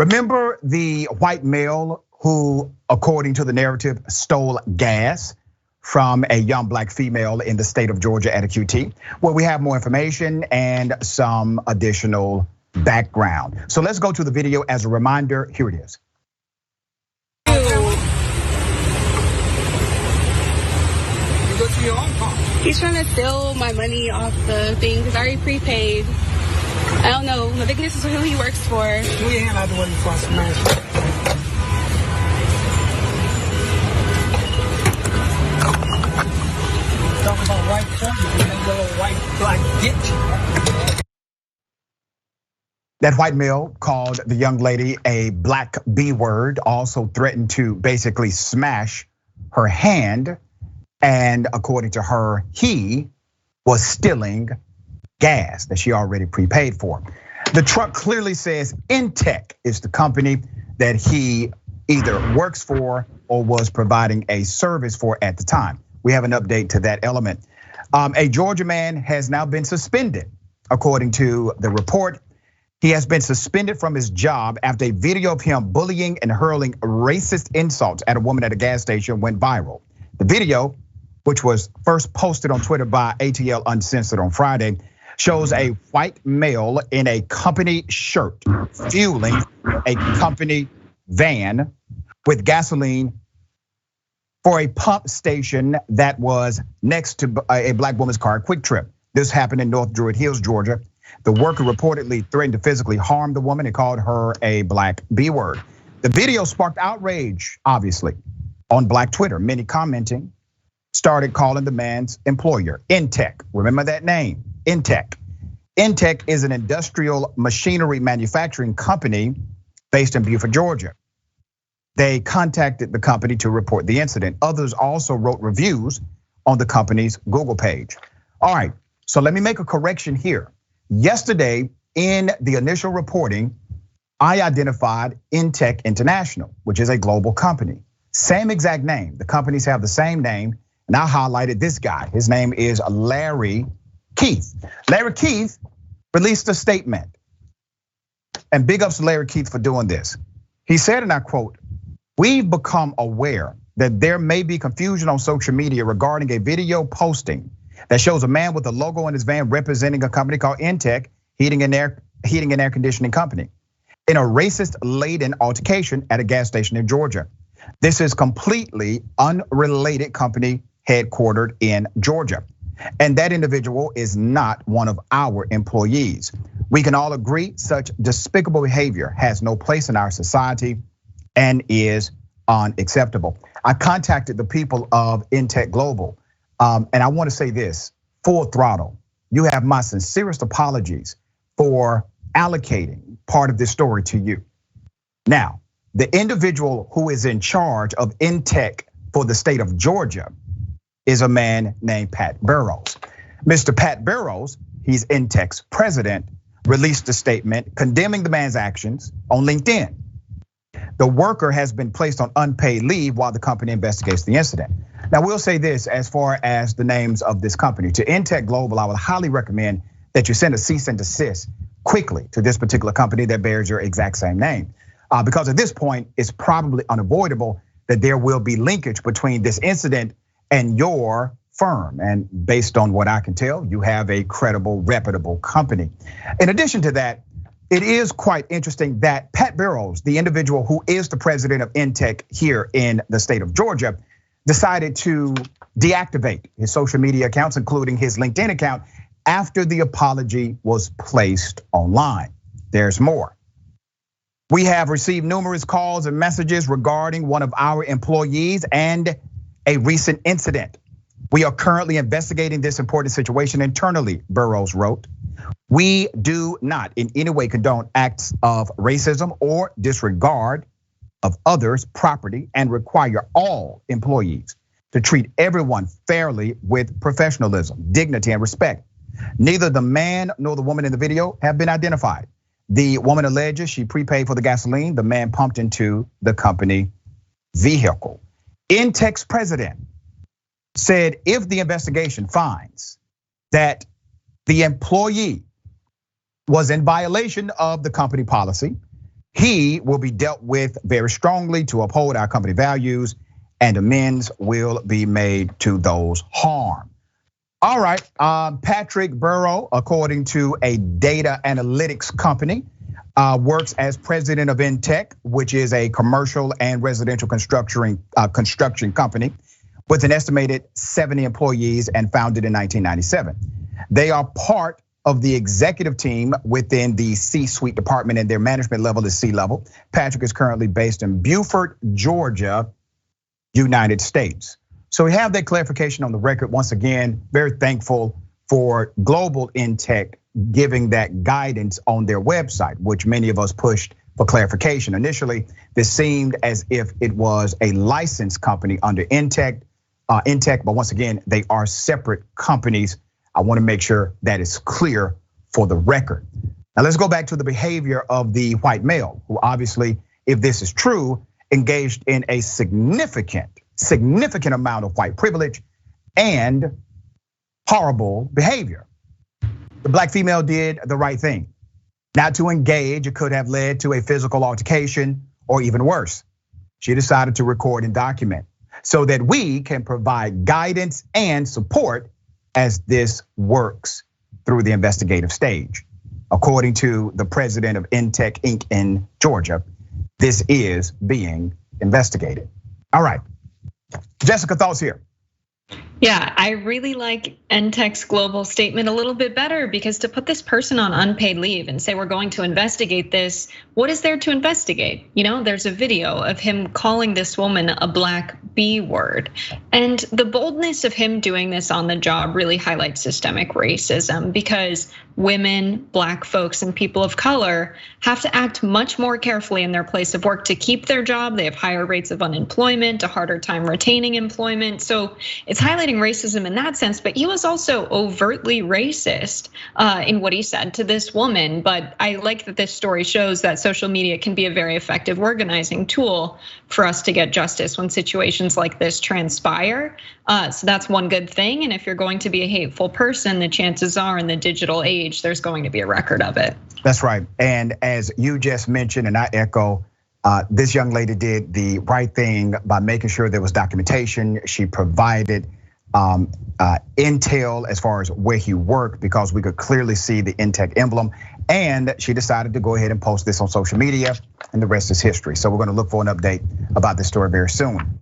Remember the white male who, according to the narrative, stole gas from a young black female in the state of Georgia at a QT? Well, we have more information and some additional background. So let's go to the video as a reminder. Here it is. He's trying to steal my money off the thing because I already prepaid. I don't know. I think this is who he works for. Move your hand out the way before I smash it. Talk about white corner, that little white black ditch. That white male called the young lady a black B word, also threatened to basically smash her hand. And according to her, he was stealing gas that she already prepaid for. The truck clearly says ENTEK is the company that he either works for or was providing a service for at the time. We have an update to that element. A Georgia man has now been suspended, according to the report. He has been suspended from his job after a video of him bullying and hurling racist insults at a woman at a gas station went viral. The video, which was first posted on Twitter by ATL Uncensored on Friday, shows a white male in a company shirt fueling a company van with gasoline for a pump station that was next to a black woman's car, Quick Trip. This happened in North Druid Hills, Georgia. The worker reportedly threatened to physically harm the woman and called her a black B word. The video sparked outrage, obviously, on black Twitter. Many commenting started calling the man's employer ENTEK. Remember that name, ENTEK. ENTEK is an industrial machinery manufacturing company based in Beaufort, Georgia. They contacted the company to report the incident. Others also wrote reviews on the company's Google page. All right, so let me make a correction here. Yesterday, in the initial reporting, I identified ENTEK International, which is a global company. Same exact name. The companies have the same name. And I highlighted this guy. His name is Larry Keith. Larry Keith released a statement. And big ups to Larry Keith for doing this. He said, and I quote, "We've become aware that there may be confusion on social media regarding a video posting that shows a man with a logo on his van representing a company called ENTEK Heating and Air Conditioning Company in a racist-laden altercation at a gas station in Georgia. This is completely unrelated company headquartered in Georgia. And that individual is not one of our employees. We can all agree such despicable behavior has no place in our society and is unacceptable." I contacted the people of ENTEK Global, and I want to say this, full throttle. You have my sincerest apologies for allocating part of this story to you. Now, the individual who is in charge of ENTEK for the state of Georgia is a man named Pat Burrows. Mr. Pat Burrows, he's ENTEK's president, released a statement condemning the man's actions on LinkedIn. The worker has been placed on unpaid leave while the company investigates the incident. Now, we'll say this as far as the names of this company. To ENTEK Global, I would highly recommend that you send a cease and desist quickly to this particular company that bears your exact same name. Because at this point, it's probably unavoidable that there will be linkage between this incident and your firm. And based on what I can tell, you have a credible, reputable company. In addition to that, it is quite interesting that Pat Burrows, the individual who is the president of ENTEK here in the state of Georgia, decided to deactivate his social media accounts, including his LinkedIn account, after the apology was placed online. There's more. "We have received numerous calls and messages regarding one of our employees and a recent incident. We are currently investigating this important situation internally," Burrows wrote. "We do not in any way condone acts of racism or disregard of others' property and require all employees to treat everyone fairly with professionalism, dignity, and respect. Neither the man nor the woman in the video have been identified. The woman alleges she prepaid for the gasoline the man pumped into the company vehicle." ENTEK's president said if the investigation finds that the employee was in violation of the company policy, He will be dealt with very strongly to uphold our company values, and amends will be made to those harmed. All right, Patrick Burrows, according to a data analytics company, works as president of ENTEK, which is a commercial and residential construction company with an estimated 70 employees and founded in 1997. They are part of the executive team within the C-suite department, and their management level is C-level. Patrick is currently based in Beaufort, Georgia, United States. So we have that clarification on the record. Once again, very thankful for Global ENTEK giving that guidance on their website, which many of us pushed for clarification. Initially, this seemed as if it was a licensed company under ENTEK, but once again, they are separate companies. I want to make sure that is clear for the record. Now let's go back to the behavior of the white male, who obviously, if this is true, engaged in a significant amount of white privilege and horrible behavior. The black female did the right thing. Not to engage, it could have led to a physical altercation or even worse. She decided to record and document so that we can provide guidance and support as this works through the investigative stage. According to the president of ENTEK Inc. in Georgia, this is being investigated. All right, Jessica, thoughts here? Yeah, I really like ENTEK's global statement a little bit better, because to put this person on unpaid leave and say we're going to investigate this, what is there to investigate? There's a video of him calling this woman a black B word. And the boldness of him doing this on the job really highlights systemic racism, because women, black folks, and people of color have to act much more carefully in their place of work to keep their job. They have higher rates of unemployment, a harder time retaining employment. So it's highlighting racism in that sense, but he was also overtly racist in what he said to this woman. But I like that this story shows that social media can be a very effective organizing tool for us to get justice when situations like this transpire. So that's one good thing. And if you're going to be a hateful person, the chances are in the digital age, there's going to be a record of it. That's right. And as you just mentioned, and I echo, this young lady did the right thing by making sure there was documentation. She provided intel as far as where he worked, because we could clearly see the ENTEK emblem. And she decided to go ahead and post this on social media, and the rest is history. So we're going to look for an update about this story very soon.